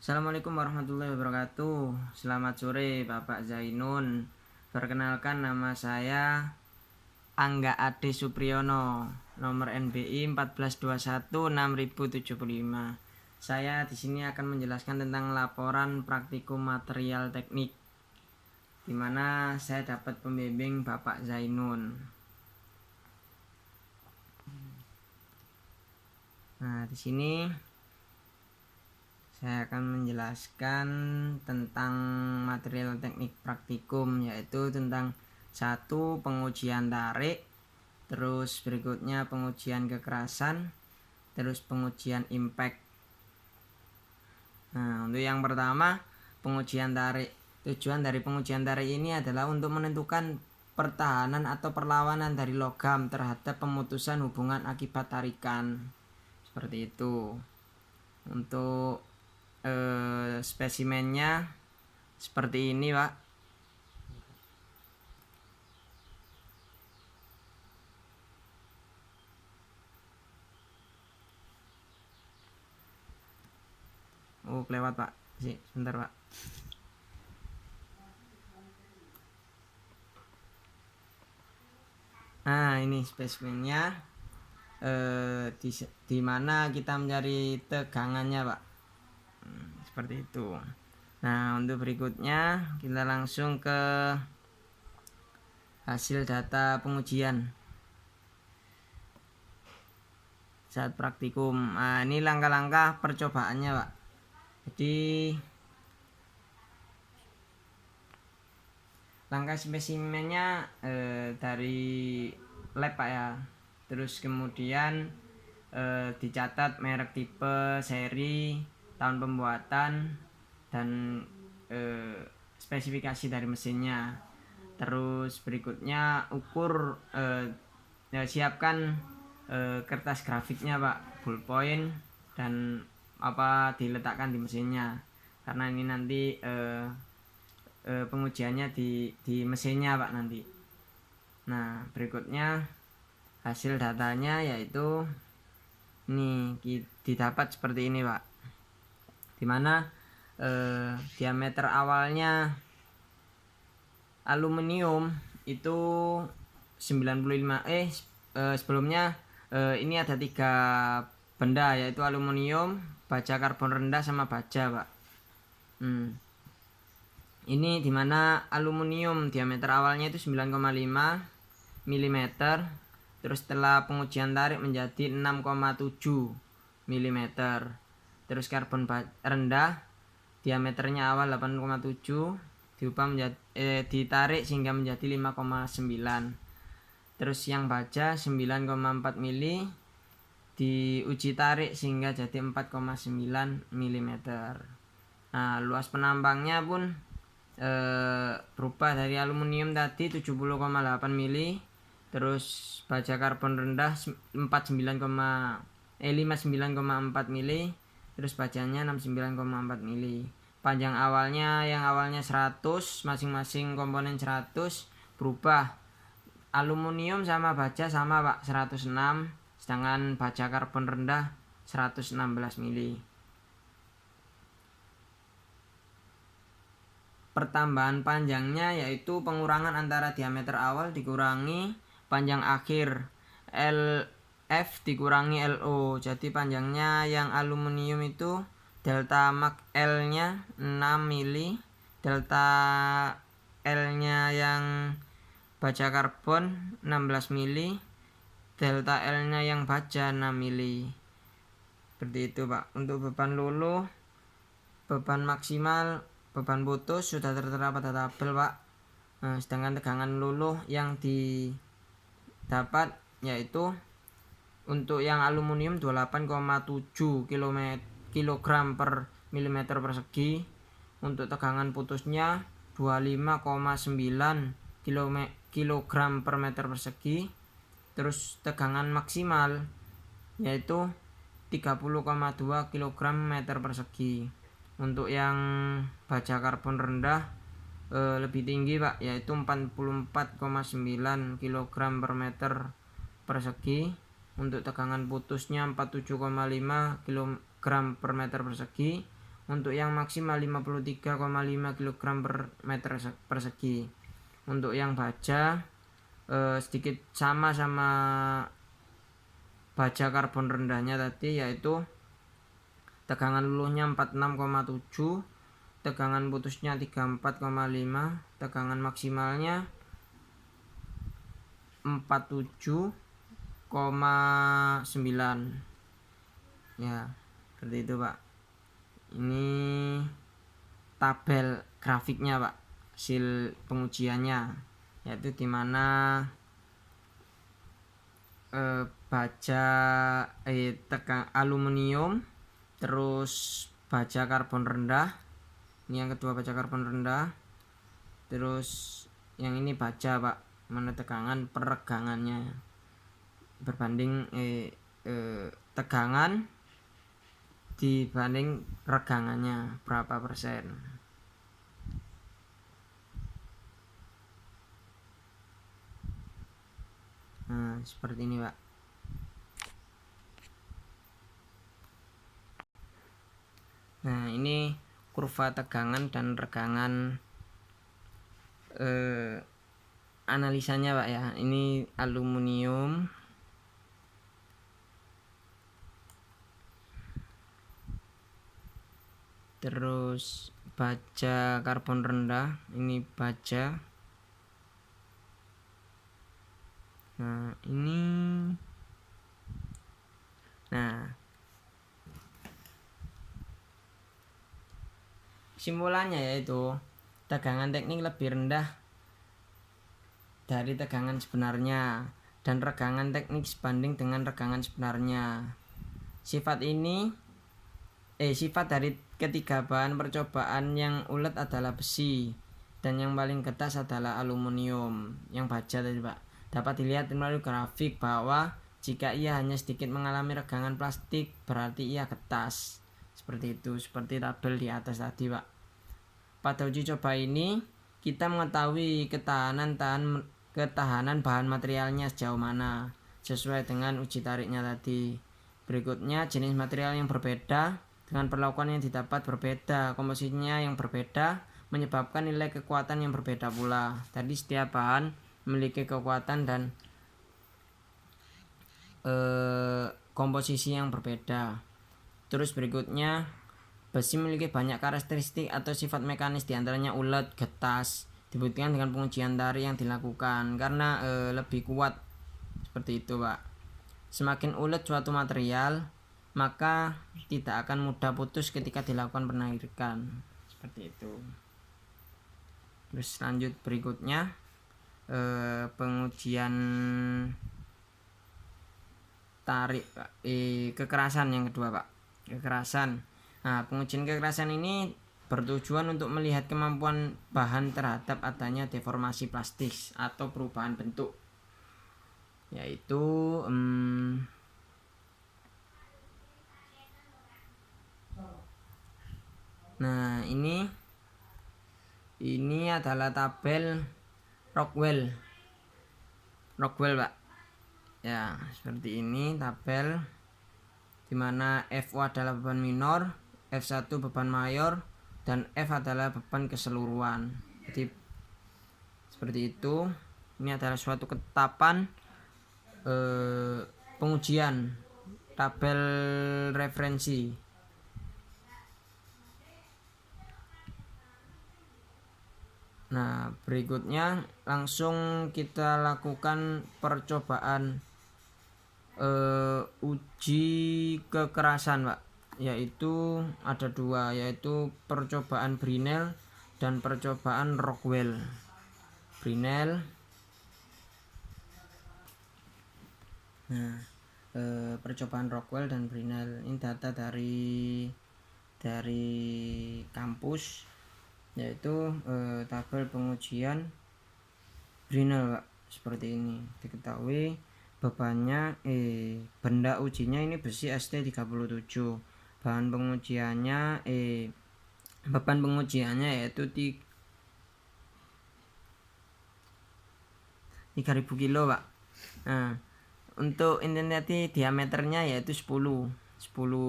Assalamualaikum warahmatullahi wabarakatuh. Selamat sore Bapak Zainun. Perkenalkan, nama saya Angga Ade Supriyono, nomor NBI 14216.075. Saya di sini akan menjelaskan tentang laporan praktikum material teknik, di mana saya dapat pembimbing Bapak Zainun. Nah, di sini saya akan menjelaskan tentang material teknik praktikum, yaitu tentang satu, pengujian tarik, terus berikutnya pengujian kekerasan, terus pengujian impact. Nah, untuk yang pertama, pengujian tarik. Tujuan dari pengujian tarik ini adalah untuk menentukan pertahanan atau perlawanan dari logam terhadap pemutusan hubungan akibat tarikan. Seperti itu. Untuk spesimennya seperti ini, Pak. Oh, kelewat, Pak. Sebentar, Pak. Nah, ini spesimennya, di mana kita mencari tegangannya, Pak. Seperti itu. Nah, untuk berikutnya kita langsung ke hasil data pengujian saat praktikum. Nah, ini langkah-langkah percobaannya, Pak. Jadi langkah spesimennya dari lab, Pak, ya. Terus kemudian dicatat merek, tipe, seri, tahun pembuatan, dan spesifikasi dari mesinnya. Terus berikutnya ukur, siapkan kertas grafiknya, Pak, ballpoint, dan diletakkan di mesinnya, karena ini nanti pengujiannya di mesinnya, Pak, nanti. Nah, berikutnya hasil datanya yaitu ini didapat seperti ini, Pak, dimana diameter awalnya aluminium itu 95 sebelumnya ini ada 3 benda, yaitu aluminium, baja karbon rendah, sama baja, Pak. Ini dimana aluminium diameter awalnya itu 9,5 mm, terus setelah pengujian tarik menjadi 6,7 mm. Terus karbon rendah diameternya awal 8,7, diubah menjadi ditarik sehingga menjadi 5,9. Terus yang baja 9,4 mm, diuji tarik sehingga jadi 4,9 mm. Nah, luas penampangnya pun berubah dari aluminium tadi 70,8 mm, terus baja karbon rendah 59,4 mm, terus bajanya 69,4 mm. Panjang awalnya, yang awalnya 100, masing-masing komponen 100, berubah. Aluminium sama baja sama, Pak, 106, sedangkan baja karbon rendah 116 mm. Pertambahan panjangnya yaitu pengurangan antara diameter awal dikurangi panjang akhir, LF dikurangi LO. Jadi panjangnya yang aluminium itu delta max L nya 6 mili, delta L nya yang baja karbon 16 mili, delta L nya yang baja 6 mili. Seperti itu, Pak. Untuk beban luluh, beban maksimal, beban putus sudah tertera pada tabel, Pak. Nah, sedangkan tegangan luluh yang didapat yaitu untuk yang aluminium 28,7 kg per mm persegi, untuk tegangan putusnya 25,9 kg per meter persegi, terus tegangan maksimal yaitu 30,2 kg meter persegi. Untuk yang baja karbon rendah lebih tinggi, Pak, yaitu 44,9 kg per meter persegi. Untuk tegangan putusnya 47,5 kg per meter persegi. Untuk yang maksimal 53,5 kg per meter persegi. Untuk yang baja sedikit sama baja karbon rendahnya tadi, yaitu tegangan luluhnya 46,7, tegangan putusnya 34,5, tegangan maksimalnya 47,9. Ya, seperti itu Pak. Ini tabel grafiknya Pak, hasil pengujiannya, yaitu dimana baja aluminium, terus baja karbon rendah, ini yang kedua baja karbon rendah, terus yang ini baja Pak, mana tegangan peregangannya berbanding tegangan dibanding regangannya berapa persen. Nah, seperti ini Pak. Nah, ini kurva tegangan dan regangan analisanya Pak ya. Ini aluminium, terus baja karbon rendah, ini baja. Nah, ini simpulannya yaitu tegangan teknik lebih rendah dari tegangan sebenarnya dan regangan teknik sebanding dengan regangan sebenarnya. Sifat dari ketiga bahan percobaan yang ulet adalah besi dan yang paling getas adalah aluminium, yang baja tadi Pak. Dapat dilihat melalui grafik bahwa jika ia hanya sedikit mengalami regangan plastik, berarti ia getas. Seperti itu, seperti tabel di atas tadi Pak. Pada uji coba ini kita mengetahui ketahanan bahan materialnya sejauh mana sesuai dengan uji tariknya tadi. Berikutnya jenis material yang berbeda dengan perlakuan yang didapat berbeda, komposisinya yang berbeda menyebabkan nilai kekuatan yang berbeda pula. Tadi setiap bahan memiliki kekuatan dan komposisi yang berbeda. Terus berikutnya, besi memiliki banyak karakteristik atau sifat mekanis, diantaranya ulet, getas. Dibuktikan dengan pengujian tarik yang dilakukan karena lebih kuat. Seperti itu Pak. Semakin ulet suatu material, maka tidak akan mudah putus ketika dilakukan penarikan. Seperti itu. Terus lanjut berikutnya, pengujian tarik Pak. Kekerasan yang kedua Pak. Kekerasan. Nah, pengujian kekerasan ini bertujuan untuk melihat kemampuan bahan terhadap adanya deformasi plastis atau perubahan bentuk, yaitu nah ini adalah tabel Rockwell Pak ya. Seperti ini tabel dimana FO adalah beban minor, F1 beban mayor, dan F adalah beban keseluruhan. Jadi seperti itu. Ini adalah suatu ketetapan pengujian tabel referensi. Nah, berikutnya langsung kita lakukan percobaan uji kekerasan Pak, yaitu ada dua, yaitu percobaan Brinell dan percobaan Rockwell. Brinell, nah percobaan Rockwell dan Brinell ini data dari kampus, yaitu tabel pengujian Brinell Pak. Seperti ini, diketahui bebannya benda ujinya ini besi ST37. Bahan pengujiannya beban pengujiannya yaitu 3000 kilo Pak. Nah, untuk intensitas diameternya yaitu 10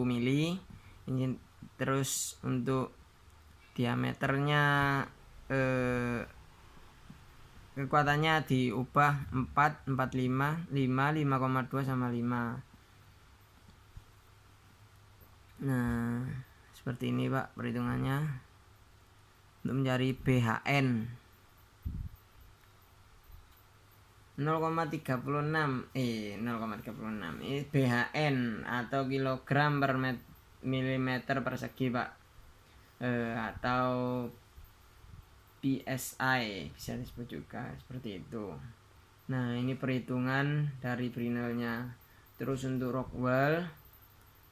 mili. Terus untuk diameternya kekuatannya diubah 4, 45, 5, 5,2 sama 5. Nah, seperti ini Pak perhitungannya untuk mencari BHN 0,36 ini BHN atau kilogram per milimeter persegi Pak, atau PSI bisa disebut juga seperti itu. Nah, ini perhitungan dari Brinelnya. Terus untuk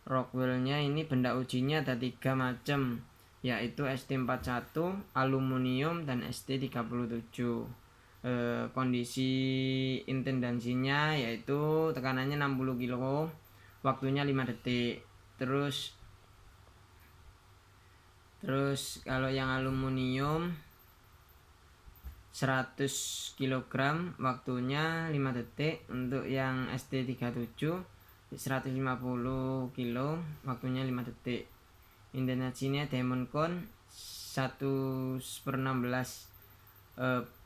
Rockwellnya ini benda ujinya ada 3 macam, yaitu ST41, aluminium, dan ST37. Kondisi intendansinya yaitu tekanannya 60 kilo, waktunya 5 detik. Terus kalau yang aluminium 100 kg, waktunya 5 detik. Untuk yang ST37 150 kilo, waktunya 5 detik. Intendansinya diamond cone 1/16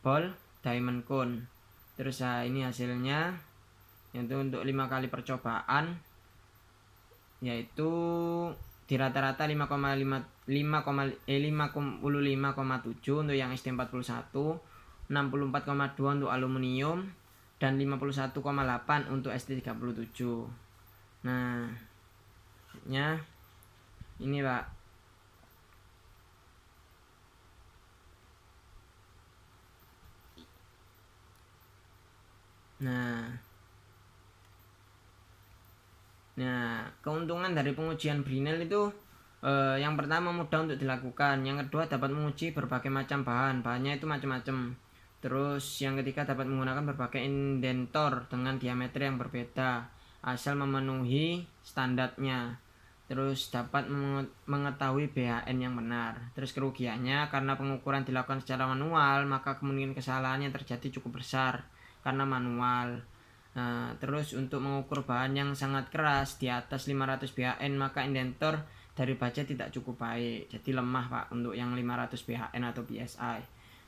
ball diamond cone. Terus ini hasilnya yaitu untuk 5 kali percobaan, yaitu di rata-rata 55,7 untuk yang ST41, 64,2 untuk aluminium, dan 51,8 untuk ST37. Nah, ini Pak. Nah, keuntungan dari pengujian Brinel itu yang pertama mudah untuk dilakukan, yang kedua dapat menguji berbagai macam bahannya itu macam-macam. Terus yang ketiga dapat menggunakan berbagai indentor dengan diameter yang berbeda asal memenuhi standarnya. Terus dapat mengetahui BHN yang benar. Terus kerugiannya karena pengukuran dilakukan secara manual, maka kemungkinan kesalahan yang terjadi cukup besar karena manual. Nah, terus untuk mengukur bahan yang sangat keras di atas 500 BHN, maka indentor dari baja tidak cukup baik, jadi lemah Pak untuk yang 500 BHN atau PSI.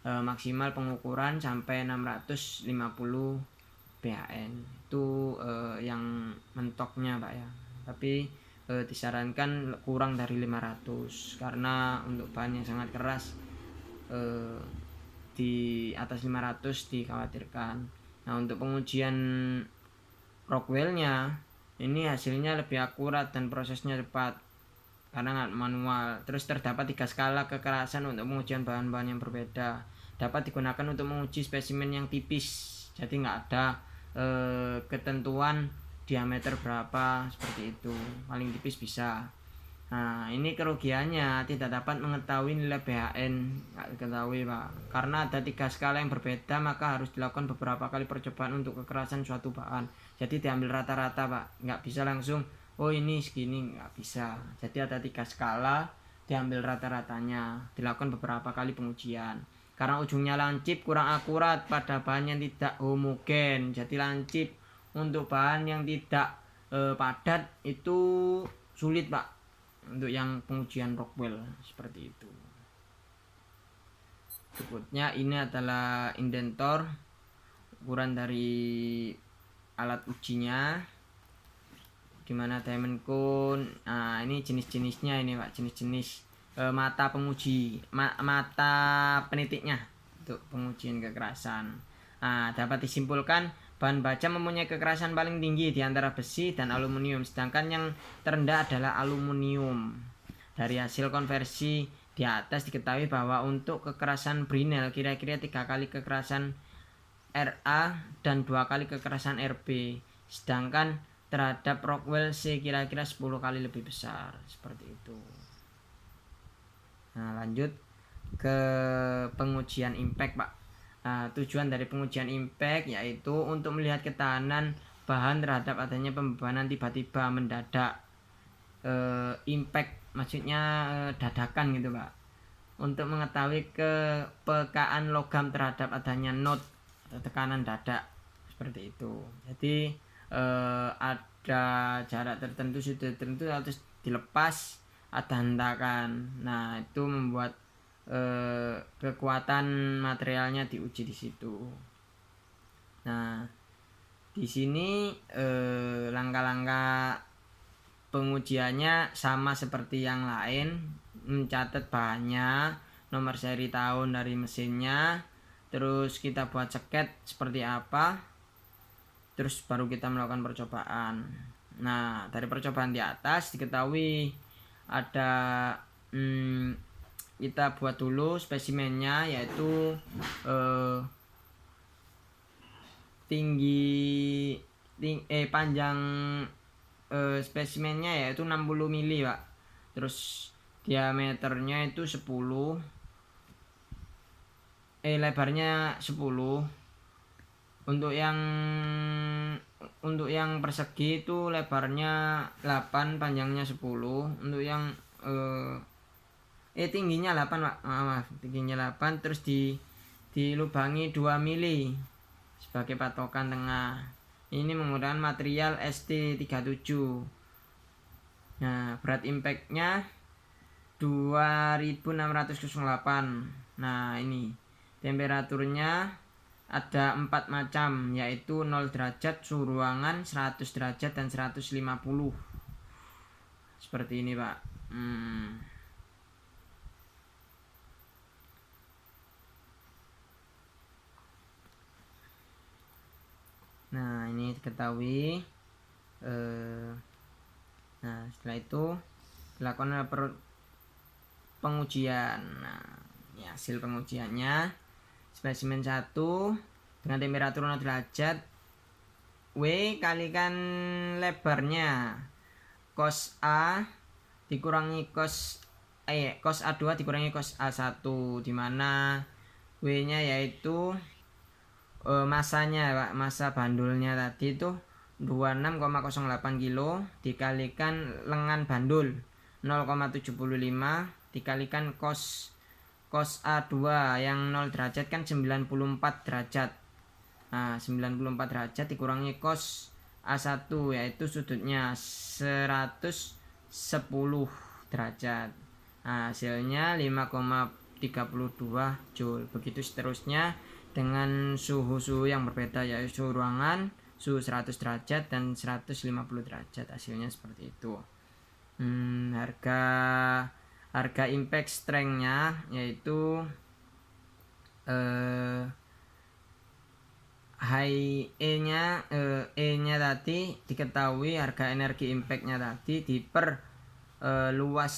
Maksimal pengukuran sampai 650 BHN itu yang mentoknya Pak ya, tapi disarankan kurang dari 500 karena untuk bahan yang sangat keras di atas 500 dikhawatirkan. Nah, untuk pengujian Rockwellnya ini hasilnya lebih akurat dan prosesnya cepat karena nggak manual. Terus terdapat 3 skala kekerasan untuk pengujian bahan-bahan yang berbeda. Dapat digunakan untuk menguji spesimen yang tipis, jadi nggak ada ketentuan diameter berapa seperti itu, paling tipis bisa. Nah, ini kerugiannya tidak dapat mengetahui nilai BHN, nggak diketahui Pak, karena ada 3 skala yang berbeda, maka harus dilakukan beberapa kali percobaan untuk kekerasan suatu bahan. Jadi diambil rata-rata Pak, nggak bisa langsung oh ini segini, nggak bisa. Jadi ada 3 skala, diambil rata-ratanya, dilakukan beberapa kali pengujian. Karena ujungnya lancip kurang akurat pada bahan yang tidak homogen, jadi lancip untuk bahan yang tidak padat itu sulit Pak untuk yang pengujian Rockwell seperti itu. Berikutnya ini adalah indentor, ukuran dari alat ujinya, dimana diamond cone. Nah, ini jenis-jenisnya ini Pak, jenis-jenis mata penguji, mata penitiknya untuk pengujian kekerasan. Nah, dapat disimpulkan bahan baja mempunyai kekerasan paling tinggi di antara besi dan aluminium, sedangkan yang terendah adalah aluminium. Dari hasil konversi di atas diketahui bahwa untuk kekerasan Brinel kira-kira 3 kali kekerasan RA dan 2 kali kekerasan RB, sedangkan terhadap Rockwell C kira-kira 10 kali lebih besar, seperti itu. Nah, lanjut ke pengujian impact Pak. Tujuan dari pengujian impact yaitu untuk melihat ketahanan bahan terhadap adanya pembebanan tiba-tiba mendadak. Impact maksudnya dadakan gitu Pak, untuk mengetahui kepekaan logam terhadap adanya node atau tekanan dadak seperti itu. Jadi ada jarak tertentu sudah tertentu harus dilepas ada hentakan. Nah, itu membuat kekuatan materialnya diuji di situ. Nah, di sini langkah-langkah pengujiannya sama seperti yang lain, mencatat bahannya, nomor seri tahun dari mesinnya, terus kita buat ceket seperti apa, terus baru kita melakukan percobaan. Nah, dari percobaan di atas diketahui ada kita buat dulu spesimennya, yaitu panjang spesimennya yaitu 60 mili, Pak. Terus diameternya itu 10, lebarnya 10. Untuk yang persegi itu lebarnya 8, panjangnya 10. Untuk yang tingginya 8, Pak. Maaf, tingginya 8, terus dilubangi 2 mili sebagai patokan tengah. Ini menggunakan material ST37. Nah, berat impactnya 2608. Nah, ini temperaturnya ada 4 macam, yaitu 0 derajat, suhu ruangan, 100 derajat, dan 150. Seperti ini, Pak. Nah, ini diketahui. Nah, setelah itu dilakukan pengujian. Nah, ini hasil pengujiannya. Spesimen 1 dengan temperatur 0 derajat, W kalikan lebarnya cos A dikurangi cos A2 dikurangi cos A1, dimana W nya yaitu masanya, Pak, masa bandulnya tadi itu 26,08 kilo dikalikan lengan bandul 0,75 dikalikan cos A2 yang 0 derajat kan 94 derajat. Nah, 94 derajat dikurangi cos A1 yaitu sudutnya 110 derajat. Nah, hasilnya 5,32 Joule. Begitu seterusnya dengan suhu-suhu yang berbeda, yaitu suhu ruangan, suhu 100 derajat, dan 150 derajat. Hasilnya seperti itu. Harga impact strength-nya yaitu high E-nya tadi diketahui harga energi impact-nya tadi diper luas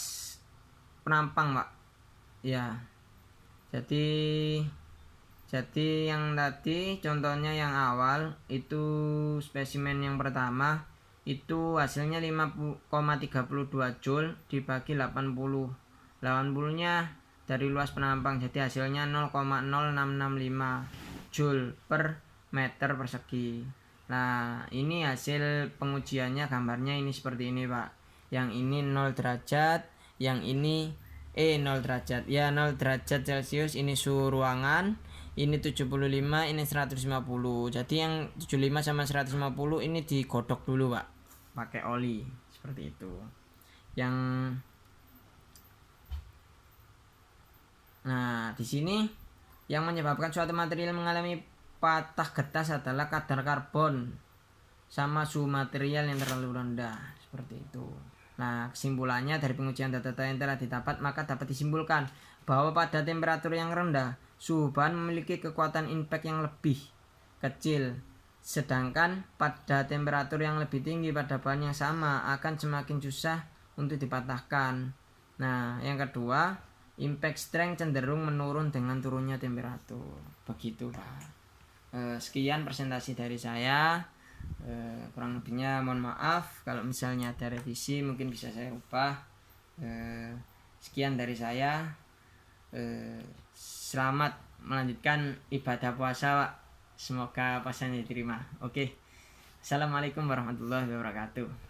penampang, Pak. Ya. Jadi yang tadi contohnya yang awal itu spesimen yang pertama itu hasilnya 5,32 Joule dibagi 80. 80-nya dari luas penampang, jadi hasilnya 0,0665 Joule per meter persegi. Nah, ini hasil pengujiannya, gambarnya ini seperti ini, Pak. Yang ini 0 derajat, yang ini 0 derajat. Ya, 0 derajat Celcius ini suhu ruangan, ini 75, ini 150. Jadi yang 75 sama 150 ini digodok dulu, Pak, pakai oli seperti itu. Nah, di sini yang menyebabkan suatu material mengalami patah getas adalah kadar karbon sama suhu material yang terlalu rendah, seperti itu. Nah, kesimpulannya dari pengujian data yang telah didapat, maka dapat disimpulkan bahwa pada temperatur yang rendah, suhu bahan memiliki kekuatan impact yang lebih kecil, sedangkan pada temperatur yang lebih tinggi pada bahan yang sama akan semakin susah untuk dipatahkan. Nah, yang kedua, impact strength cenderung menurun dengan turunnya temperatur. Begitu, Pak. Sekian presentasi dari saya. Kurang lebihnya mohon maaf. Kalau misalnya ada revisi mungkin bisa saya ubah. Sekian dari saya. Selamat melanjutkan ibadah puasa, Pak. Semoga puasanya diterima. Oke. Assalamualaikum warahmatullahi wabarakatuh.